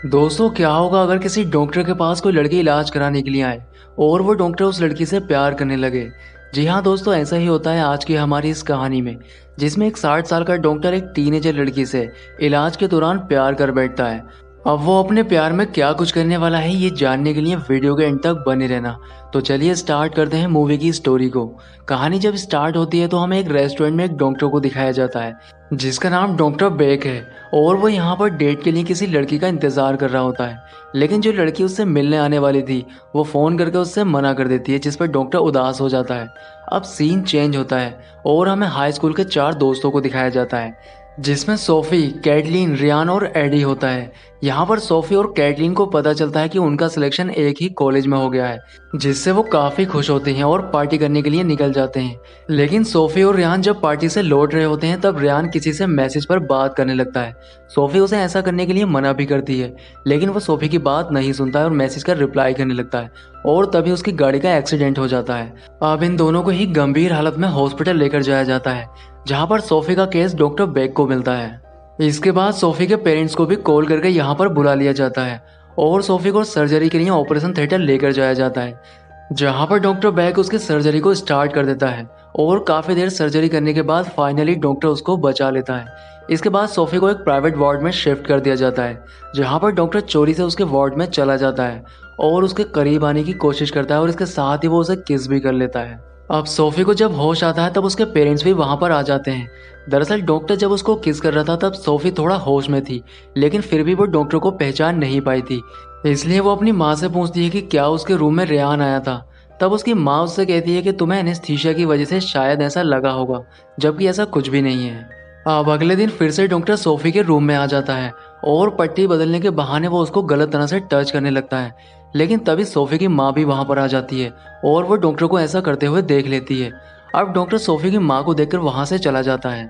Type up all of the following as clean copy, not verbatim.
दोस्तों, क्या होगा अगर किसी डॉक्टर के पास कोई लड़की इलाज कराने के लिए आए और वो डॉक्टर उस लड़की से प्यार करने लगे। जी हाँ दोस्तों, ऐसा ही होता है आज की हमारी इस कहानी में, जिसमें एक 60 साल का डॉक्टर एक टीनेजर लड़की से इलाज के दौरान प्यार कर बैठता है। अब वो अपने प्यार में क्या कुछ करने वाला है, ये जानने के लिए वीडियो के एंड तक बने रहना। तो चलिए स्टार्ट करते हैं मूवी की स्टोरी को। कहानी जब स्टार्ट होती है तो हमें एक रेस्टोरेंट में एक डॉक्टर को दिखाया जाता है जिसका नाम डॉक्टर बेक है, और वो यहाँ पर डेट के लिए किसी लड़की का इंतजार कर रहा होता है। लेकिन जो लड़की उससे मिलने आने वाली थी वो फ़ोन करके उससे मना कर देती है, जिस पर डॉक्टर उदास हो जाता है। अब सीन चेंज होता है और हमें हाई स्कूल के 4 दोस्तों को दिखाया जाता है, जिसमें सोफ़ी, कैटलीन, रियान और एडी होता है। यहाँ पर सोफ़ी और कैटलीन को पता चलता है कि उनका सिलेक्शन एक ही कॉलेज में हो गया है, जिससे वो काफ़ी खुश होते हैं और पार्टी करने के लिए निकल जाते हैं। लेकिन सोफ़ी और रियान जब पार्टी से लौट रहे होते हैं तब रियान किसी से मैसेज पर बात करने लगता है। सोफ़ी उसे ऐसा करने के लिए मना भी करती है, लेकिन वो सोफ़ी की बात नहीं सुनता है और मैसेज का रिप्लाई करने लगता है, और तभी उसकी गाड़ी का एक्सीडेंट हो जाता है। अब इन दोनों को ही गंभीर हालत में हॉस्पिटल लेकर जाया जाता है, जहाँ पर सोफ़ी का केस डॉक्टर बेक को मिलता है। इसके बाद सोफ़ी के पेरेंट्स को भी कॉल करके यहाँ पर बुला लिया जाता है और सोफ़ी को सर्जरी के लिए ऑपरेशन थिएटर लेकर जाया जाता है, जहाँ पर डॉक्टर बेक उसकी सर्जरी को स्टार्ट कर देता है। और काफ़ी देर सर्जरी करने के बाद फाइनली डॉक्टर उसको बचा लेता है। इसके बाद सोफ़ी को एक प्राइवेट वार्ड में शिफ्ट कर दिया जाता है, जहाँ पर डॉक्टर चोरी से उसके वार्ड में चला जाता है और उसके करीब आने की कोशिश करता है, और इसके साथ ही वो उसे किस भी कर लेता है। अब सोफ़ी को जब होश आता है तब उसके पेरेंट्स भी वहाँ पर आ जाते हैं। दरअसल डॉक्टर जब उसको किस कर रहा था तब सोफ़ी थोड़ा होश में थी, लेकिन फिर भी वो डॉक्टर को पहचान नहीं पाई थी। इसलिए वो अपनी माँ से पूछती है कि क्या उसके रूम में रेहान आया था। तब उसकी माँ उससे कहती है कि तुम्हें एनेस्थीसिया की वजह से शायद ऐसा लगा होगा, जबकि ऐसा कुछ भी नहीं है। अब अगले दिन फिर से डॉक्टर सोफ़ी के रूम में आ जाता है और पट्टी बदलने के बहाने वो उसको गलत तरह से टच करने लगता है। लेकिन तभी सोफ़ी की माँ भी वहाँ पर आ जाती है और वो डॉक्टर को ऐसा करते हुए देख लेती है। अब डॉक्टर सोफ़ी की माँ को देखकर वहाँ से चला जाता है।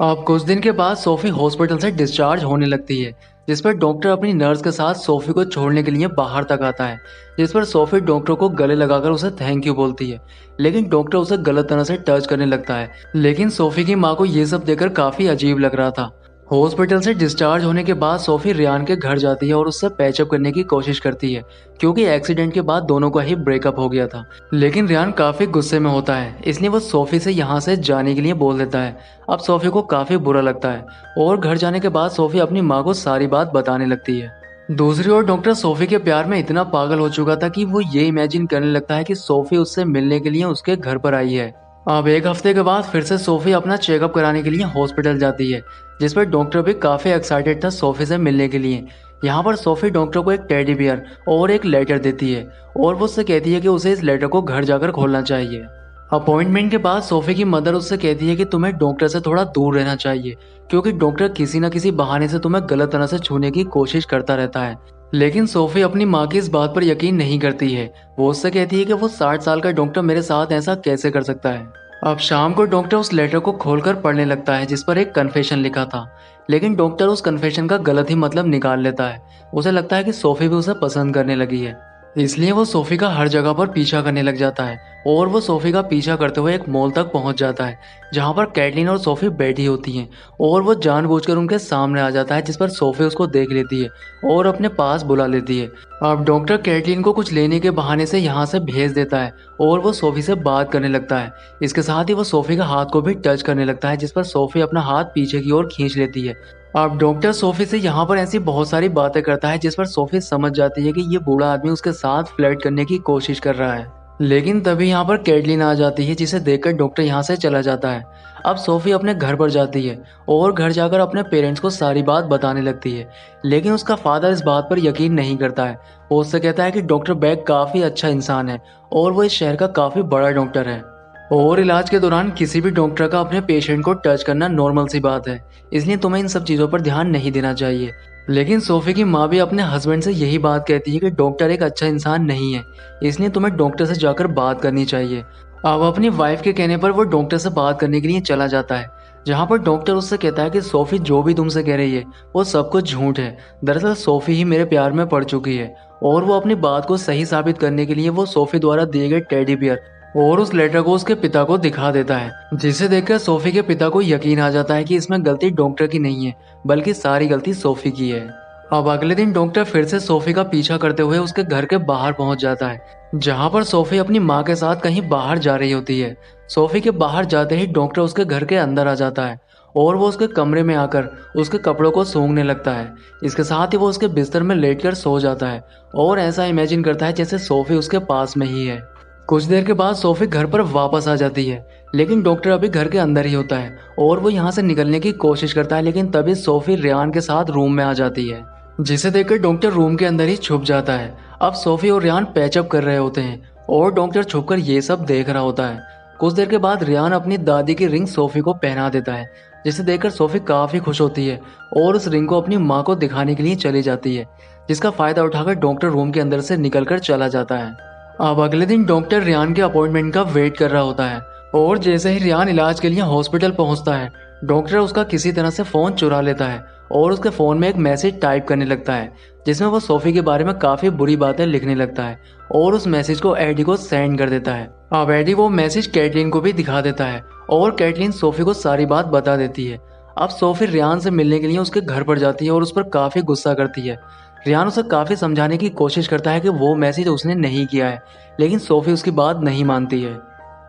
अब कुछ दिन के बाद सोफ़ी हॉस्पिटल से डिस्चार्ज होने लगती है, जिस पर डॉक्टर अपनी नर्स के साथ सोफ़ी को छोड़ने के लिए बाहर तक आता है, जिस पर सोफ़ी डॉक्टर को गले लगाकर उसे थैंक यू बोलती है। लेकिन डॉक्टर उसे गलत तरह से टच करने लगता है, लेकिन सोफ़ी की माँ को ये सब देखकर काफ़ी अजीब लग रहा था। हॉस्पिटल से डिस्चार्ज होने के बाद सोफ़ी रियान के घर जाती है और उससे पैचअप करने की कोशिश करती है, क्योंकि एक्सीडेंट के बाद दोनों का ही ब्रेकअप हो गया था। लेकिन रियान काफ़ी गुस्से में होता है, इसलिए वो सोफ़ी से यहाँ से जाने के लिए बोल देता है। अब सोफ़ी को काफ़ी बुरा लगता है और घर जाने के बाद सोफ़ी अपनी माँ को सारी बात बताने लगती है। दूसरी ओर डॉक्टर सोफ़ी के प्यार में इतना पागल हो चुका था कि वो ये इमेजिन करने लगता है कि सोफ़ी उससे मिलने के लिए उसके घर पर आई है। अब एक हफ्ते के बाद फिर से सोफ़ी अपना चेकअप कराने के लिए हॉस्पिटल जाती है, जिस पर डॉक्टर भी काफ़ी एक्साइटेड था सोफ़ी से मिलने के लिए। यहाँ पर सोफ़ी डॉक्टर को एक टेडी बियर और एक लेटर देती है और वो उससे कहती है कि उसे इस लेटर को घर जाकर खोलना चाहिए। अपॉइंटमेंट के बाद सोफ़ी की मदर उससे कहती है कि तुम्हें डॉक्टर से थोड़ा दूर रहना चाहिए, क्योंकि डॉक्टर किसी न किसी बहाने से तुम्हें गलत तरह से छूने की कोशिश करता रहता है। लेकिन सोफ़ी अपनी माँ की इस बात पर यकीन नहीं करती है। वो उससे कहती है कि वो 60 साल का डॉक्टर मेरे साथ ऐसा कैसे कर सकता है। अब शाम को डॉक्टर उस लेटर को खोलकर पढ़ने लगता है, जिस पर एक कन्फेशन लिखा था। लेकिन डॉक्टर उस कन्फेशन का गलत ही मतलब निकाल लेता है। उसे लगता है कि सोफ़ी भी उसे पसंद करने लगी है, इसलिए वो सोफ़ी का हर जगह पर पीछा करने लग जाता है और वो सोफ़ी का पीछा करते हुए एक मॉल तक पहुंच जाता है, जहां पर कैटलीन और सोफ़ी बैठी होती हैं, और वो जानबूझकर उनके सामने आ जाता है, जिस पर सोफ़ी उसको देख लेती है और अपने पास बुला लेती है। अब डॉक्टर कैटलीन को कुछ लेने के बहाने से यहाँ से भेज देता है और वो सोफ़ी से बात करने लगता है। इसके साथ ही वो सोफ़ी का हाथ को भी टच करने लगता है, जिस पर सोफ़ी अपना हाथ पीछे की ओर खींच लेती है। अब डॉक्टर सोफ़ी से यहाँ पर ऐसी बहुत सारी बातें करता है, जिस पर सोफ़ी समझ जाती है कि ये बूढ़ा आदमी उसके साथ फ्लर्ट करने की कोशिश कर रहा है। लेकिन तभी यहाँ पर कैटलीन आ जाती है, जिसे देखकर डॉक्टर यहाँ से चला जाता है। अब सोफ़ी अपने घर पर जाती है और घर जाकर अपने पेरेंट्स को सारी बात बताने लगती है, लेकिन उसका फादर इस बात पर यकीन नहीं करता है। वो उससे कहता है कि डॉक्टर बेक काफ़ी अच्छा इंसान है और वो इस शहर का काफ़ी बड़ा डॉक्टर है, और इलाज के दौरान किसी भी डॉक्टर का अपने पेशेंट को टच करना नॉर्मल सी बात है, इसलिए तुम्हें इन सब चीज़ों पर ध्यान नहीं देना चाहिए। लेकिन सोफ़ी की माँ भी अपने हस्बैंड से यही बात कहती है कि डॉक्टर एक अच्छा इंसान नहीं है, इसलिए तुम्हें डॉक्टर से जाकर बात करनी चाहिए। अब अपनी वाइफ के कहने पर वो डॉक्टर से बात करने के लिए चला जाता है, जहाँ पर डॉक्टर उससे कहता है कि सोफ़ी जो भी तुमसे कह रही है वो सब कुछ झूठ है। दरअसल सोफ़ी ही मेरे प्यार में पड़ चुकी है, और वो अपनी बात को सही साबित करने के लिए वो सोफ़ी द्वारा दिए गए टेडी बियर और उस लेटर को उसके पिता को दिखा देता है, जिसे देखकर सोफ़ी के पिता को यकीन आ जाता है कि इसमें गलती डॉक्टर की नहीं है, बल्कि सारी गलती सोफ़ी की है। अब अगले दिन डॉक्टर फिर से सोफी का पीछा करते हुए उसके घर के बाहर पहुंच जाता है, जहां पर सोफी अपनी माँ के साथ कहीं बाहर जा रही होती है। सोफी के बाहर जाते ही डॉक्टर उसके घर के अंदर आ जाता है और वो उसके कमरे में आकर उसके कपड़ों को सूंघने लगता है। इसके साथ ही वो उसके बिस्तर में लेटकर सो जाता है और ऐसा इमेजिन करता है जैसे सोफी उसके पास में ही है। कुछ देर के बाद सोफी घर पर वापस आ जाती है, लेकिन डॉक्टर अभी घर के अंदर ही होता है और वो यहाँ से निकलने की कोशिश करता है, लेकिन तभी सोफी रियान के साथ रूम में आ जाती है, जिसे देखकर डॉक्टर रूम के अंदर ही छुप जाता है। अब सोफी और रियान पैचअप कर रहे होते हैं और डॉक्टर छुपकर ये सब देख रहा होता है। कुछ देर के बाद रियान अपनी दादी की रिंग सोफी को पहना देता है, जिसे देखकर सोफी काफी खुश होती है और उस रिंग को अपनी माँ को दिखाने के लिए चली जाती है, जिसका फायदा उठाकर डॉक्टर रूम के अंदर से निकलकर चला जाता है। अब अगले दिन डॉक्टर रियान के अपॉइंटमेंट का वेट कर रहा होता है और जैसे ही रियान इलाज के लिए हॉस्पिटल पहुंचता है, डॉक्टर उसका किसी तरह से फोन चुरा लेता है और उसके फोन में एक मैसेज टाइप करने लगता है, जिसमें वो सोफी के बारे में काफी बुरी बातें लिखने लगता है और उस मैसेज को एडी को सेंड कर देता है। अब एडी वो मैसेज कैटलीन को भी दिखा देता है और कैटलीन सोफी को सारी बात बता देती है। अब सोफी रियान से मिलने के लिए उसके घर पर जाती है और उस पर काफी गुस्सा करती है। रियान उसे काफी समझाने की कोशिश करता है कि वो मैसेज उसने नहीं किया है, लेकिन सोफी उसकी बात नहीं मानती है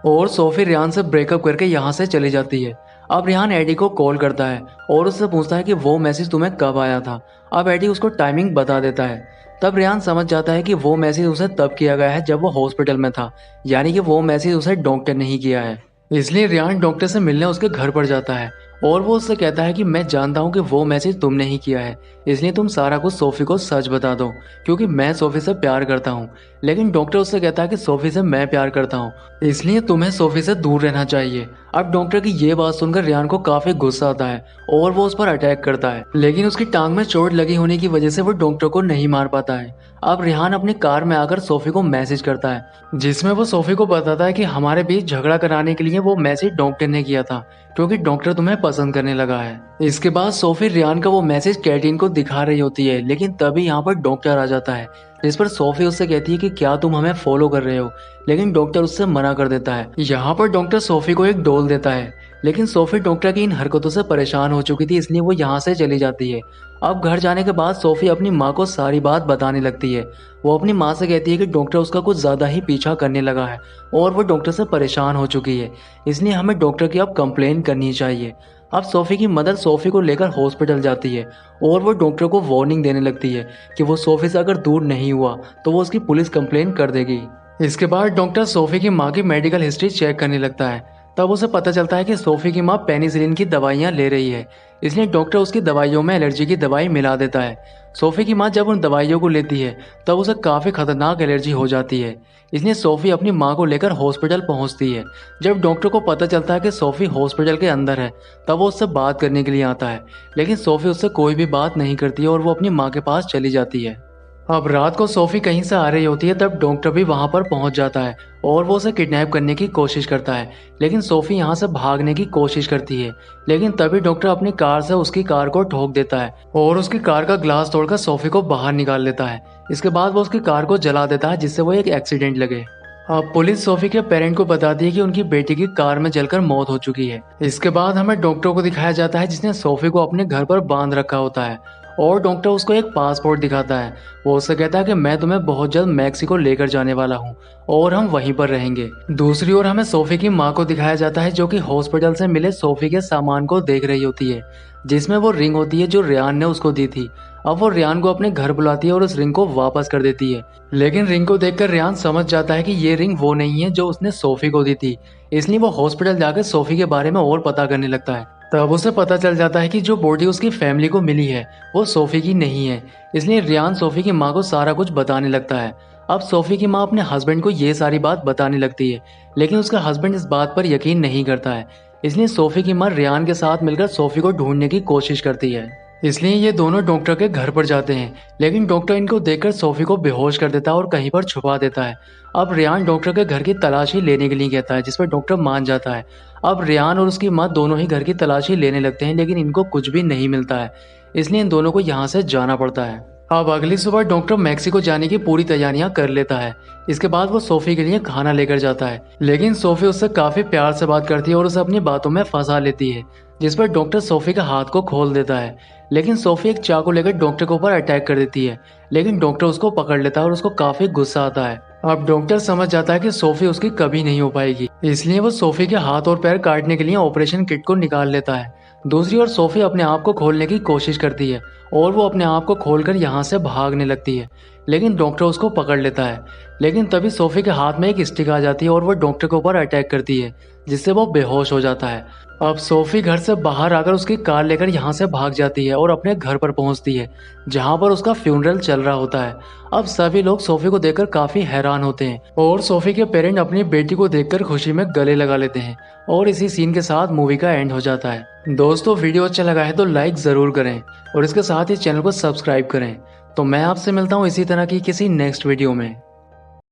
और सोफी रियान से ब्रेकअप करके यहाँ से चली जाती है। अब रियान एडी को कॉल करता है और उससे पूछता है कि वो मैसेज तुम्हें कब आया था। अब एडी उसको टाइमिंग बता देता है। तब रियान समझ जाता है कि वो मैसेज उसे तब किया गया है जब वो हॉस्पिटल में था, यानी कि वो मैसेज उसे डॉक्टर ने ही किया है। इसलिए रियान डॉक्टर से मिलने उसके घर पर जाता है और वो उससे कहता है कि मैं जानता हूँ कि वो मैसेज तुमने ही किया है, इसलिए तुम सारा कुछ सोफी को सच बता दो, क्योंकि मैं सोफी से प्यार करता हूँ। लेकिन डॉक्टर उससे कहता है कि सोफी से मैं प्यार करता हूँ, इसलिए तुम्हें सोफी से दूर रहना चाहिए। अब डॉक्टर की ये बात सुनकर रियान को काफी गुस्सा आता है और वो उस पर अटैक करता है, लेकिन उसकी टांग में चोट लगी होने की वजह से वो डॉक्टर को नहीं मार पाता है। अब रिहान अपनी कार में आकर सोफी को मैसेज करता है, जिसमें वो सोफी को बताता है कि हमारे बीच झगड़ा कराने के लिए वो मैसेज डॉक्टर ने किया था, क्योंकि डॉक्टर तुम्हें पसंद करने लगा है। इसके बाद सोफी रियान का वो मैसेज कैटरीन को दिखा रही होती है, लेकिन तभी यहाँ पर डॉक्टर आ जाता है, जिस पर सोफी उससे कहती है कि क्या तुम हमें फॉलो कर रहे हो, लेकिन डॉक्टर उससे मना कर देता है। यहाँ पर डॉक्टर सोफी को एक डोल देता है, लेकिन सोफी डॉक्टर की इन हरकतों से परेशान हो चुकी थी, इसलिए वो यहाँ से चली जाती है। अब घर जाने के बाद सोफी अपनी माँ को सारी बात बताने लगती है। वो अपनी माँ से कहती है कि डॉक्टर उसका कुछ ज़्यादा ही पीछा करने लगा है और वो डॉक्टर से परेशान हो चुकी है, इसलिए हमें डॉक्टर की अब कंप्लेन करनी चाहिए। अब सोफी की मदर सोफी को लेकर हॉस्पिटल जाती है और वो डॉक्टर को वार्निंग देने लगती है कि वो सोफी से अगर दूर नहीं हुआ तो वो उसकी पुलिस कंप्लेन कर देगी। इसके बाद डॉक्टर सोफी की माँ की मेडिकल हिस्ट्री चेक करने लगता है। तब उसे पता चलता है कि सोफी की माँ पेनिसिलिन की दवाइयाँ ले रही है, इसलिए डॉक्टर उसकी दवाइयों में एलर्जी की दवाई मिला देता है। सोफी की माँ जब उन दवाइयों को लेती है तब उसे काफ़ी खतरनाक एलर्जी हो जाती है, इसलिए सोफी अपनी माँ को लेकर हॉस्पिटल पहुँचती है। जब डॉक्टर को पता चलता है कि सोफी हॉस्पिटल के अंदर है तब वो उससे बात करने के लिए आता है, लेकिन सोफी उससे कोई भी बात नहीं करती है और वो अपनी माँ के पास चली जाती है। अब रात को सोफी कहीं से आ रही होती है, तब डॉक्टर भी वहां पर पहुंच जाता है और वो उसे किडनैप करने की कोशिश करता है, लेकिन सोफी यहां से भागने की कोशिश करती है। लेकिन तभी डॉक्टर अपनी कार से उसकी कार को ठोक देता है और उसकी कार का ग्लास तोड़कर सोफी को बाहर निकाल लेता है। इसके बाद वो उसकी कार को जला देता है, जिससे वो एक एक्सीडेंट लगे। अब पुलिस सोफी के पेरेंट को बताती है कि उनकी बेटी की कार में जलकर मौत हो चुकी है। इसके बाद हमें डॉक्टर को दिखाया जाता है, जिसने सोफी को अपने घर पर बांध रखा होता है और डॉक्टर उसको एक पासपोर्ट दिखाता है। वो उससे कहता है कि मैं तुम्हें बहुत जल्द मैक्सिको लेकर जाने वाला हूँ और हम वहीं पर रहेंगे। दूसरी ओर हमें सोफी की माँ को दिखाया जाता है, जो कि हॉस्पिटल से मिले सोफी के सामान को देख रही होती है, जिसमें वो रिंग होती है जो रियान ने उसको दी थी। अब वो रियान को अपने घर बुलाती है और उस रिंग को वापस कर देती है, लेकिन रिंग को देखकर रियान समझ जाता है कि ये रिंग वो नहीं है जो उसने सोफी को दी थी, इसलिए वो हॉस्पिटल जाकर सोफी के बारे में और पता करने लगता है। तब उसे पता चल जाता है कि जो बॉडी उसकी फैमिली को मिली है वो सोफी की नहीं है, इसलिए रियान सोफी की माँ को सारा कुछ बताने लगता है। अब सोफी की माँ अपने हस्बैंड को ये सारी बात बताने लगती है, लेकिन उसका हस्बैंड इस बात पर यकीन नहीं करता है, इसलिए सोफी की माँ रियान के साथ मिलकर सोफी को ढूंढने की कोशिश करती है। इसलिए ये दोनों डॉक्टर के घर पर जाते हैं, लेकिन डॉक्टर इनको देखकर सोफी को बेहोश कर देता है और कहीं पर छुपा देता है। अब रियान डॉक्टर के घर की तलाशी लेने के लिए कहता है, जिस पर डॉक्टर मान जाता है। अब रियान और उसकी माँ दोनों ही घर की तलाशी लेने लगते हैं, लेकिन इनको कुछ भी नहीं मिलता है, इसलिए इन दोनों को यहाँ से जाना पड़ता है। अब अगली सुबह डॉक्टर मैक्सिको जाने की पूरी तैयारियां कर लेता है। इसके बाद वो सोफी के लिए खाना लेकर जाता है, लेकिन सोफी उससे काफी प्यार से बात करती है और उसे अपनी बातों में फंसा लेती है, जिस पर डॉक्टर सोफी के हाथ को खोल देता है। लेकिन सोफी एक चाकू लेकर डॉक्टर के ऊपर अटैक कर देती है, लेकिन डॉक्टर उसको पकड़ लेता है और उसको काफी गुस्सा आता है। अब डॉक्टर समझ जाता है कि सोफी उसकी कभी नहीं हो पाएगी, इसलिए वो सोफी के हाथ और पैर काटने के लिए ऑपरेशन किट को निकाल लेता है। दूसरी ओर सोफी अपने आप को खोलने की कोशिश करती है और वो अपने आप को खोलकर यहाँ से भागने लगती है, लेकिन डॉक्टर उसको पकड़ लेता है। लेकिन तभी सोफी के हाथ में एक स्टिक आ जाती है और वो डॉक्टर के ऊपर अटैक करती है, जिससे वो बेहोश हो जाता है। अब सोफी घर से बाहर आकर उसकी कार लेकर यहाँ से भाग जाती है और अपने घर पर पहुँचती है, जहाँ पर उसका फ्यूनरल चल रहा होता है। अब सभी लोग सोफी को देखकर काफी हैरान होते हैं और सोफी के पेरेंट अपनी बेटी को देखकर खुशी में गले लगा लेते हैं, और इसी सीन के साथ मूवी का एंड हो जाता है। दोस्तों, वीडियो अच्छा लगा है तो लाइक जरूर करें और इसके साथ ही चैनल को सब्सक्राइब करें। तो मैं आपसे मिलता हूँ इसी तरह की किसी नेक्स्ट वीडियो में।